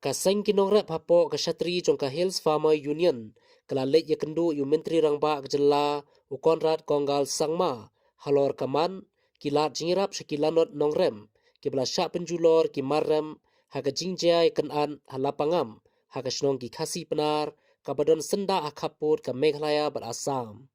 Kaseng kinong rep hapo kasatri jongka Hills Farmer Union kelalek ya kendu yu menteri rangba kejela u Konrad Konggal Sangma halor kaman kilat jingirap sekilanot nongrem kibla syak penjulor ki marrem haga jingjai kenan halapangam haga snong ki khasi penar kabadon senda akaput ka Meghalaya bat Assam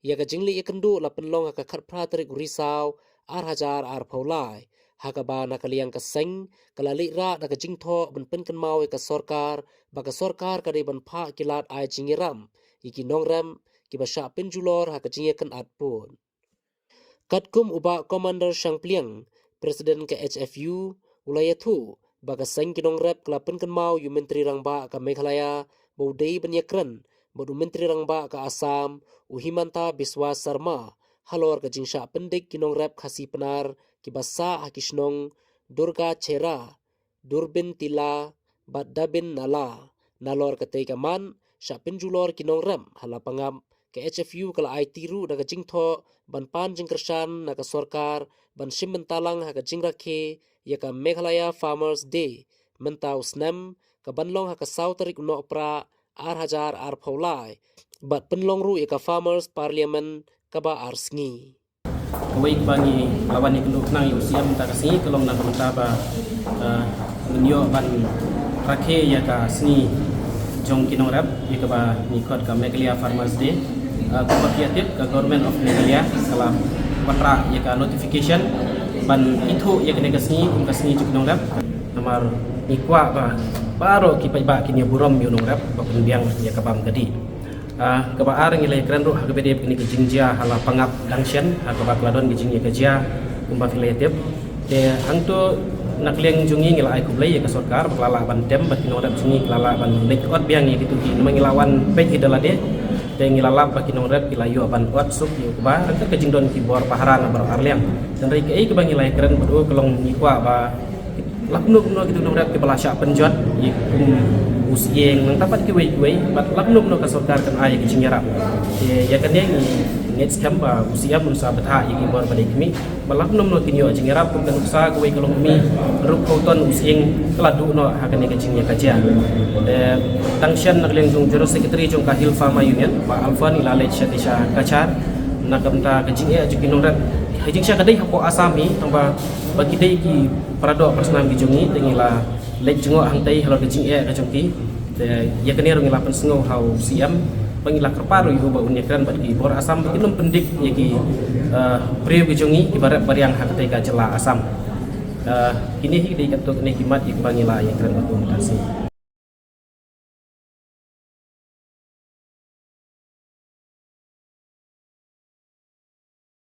ya ga jingli ya kendu la penlong haga khatpra terik risau ar hajar ar paulai haga ba nakaliang kaseng kalalik ra daga jingtho ben pen mau ka sorkar baga sorkar kade ban pha kilat ai jingiram iki nongrem ki basha penjulor haga jingekan atpun katkum uba commander Shangpliang presiden ke HFU ulayathu baga seng kinong rep kelapen mau yu menteri rangba ka Meghalaya baudei benyakran bodu menteri rangba ka Assam Uhimanta Biswa Sarma halor ka jingsha pendik kinong rep khasi penar kibasa hakisnong Durga Chera Durbin Tila Badabin Nala nalor katei kaman sya penjulor kinong rem halapangam ke HFU kala ai tiru daga jingtho ban pan jingkersan naga sorkar ban sim mentalang haga jingrakhe ya ka Meghalaya Farmers Day mentau snem ka banlong haka sauterik uno pra ar hajar ar paulai bat penlong ru ya ka Farmers Parliament kaba ar sngi Kawai bangi lawan yang kenduk nang usia minta kasih kelong nak minta ba menyo ban rakhe ya ka sini jong kinong rap ya ka ba nikot ka Meghalaya Farmers Day kopiatif ka Government of Meghalaya salam patra ya ka notification ban itu ya kene kasih kinong rap nomor nikwa ba baro ki ba kini burom yo nong rap ba penbiang ya ka bam gadi kebaar ngilai keren ruh haga bedep kini kejingjia hala pangap dangsyen haga bakladon kejingnya kejia kumpa filatif te hangto nakleng jungi ngila ai kublai ya ka sorkar lala ban dem bat kinong rap jungi lala ban lek ot biang ya gitu ki mengilawan pek idalade te ngilala ba kinong rap kilayo ban ot sup yu ba ka kejingdon ki bor paharan bar arliang dan rei ke ke bangilai keren bedu kelong nikwa ba laknuk no gitu nong rap ke balasya penjot yikum usieng nang tapat ki wei bat laknuk no ka sorkar kan ay ki jingyarap ya kan yang next kamba usia mun sa betha yiki bor badai kimi balaknum no kinyo jingyarap kun kan usa ko wei kalong mi rup kauton usieng keladu no hakan ki jingnya kaja tangshan nagleng jung jero secretary jung ka Hills Farmer Union ba Alfan ilale chatisha kachar nakamta kajingnya jukinong rat hajing sya kadai hapo asami tamba bagi dei ki parado personam ki jungi tengila lek jengo hangtai halo kajing ka jongki ya kene rong lapan sengo hau siam pangila kerparu yu ba unyakran bagi bor asam kinum pendik yaki priyo ki jungi ibarat bariang haktai ka jela asam ini hi dei katok ne kimat ik pangila ya kran dokumentasi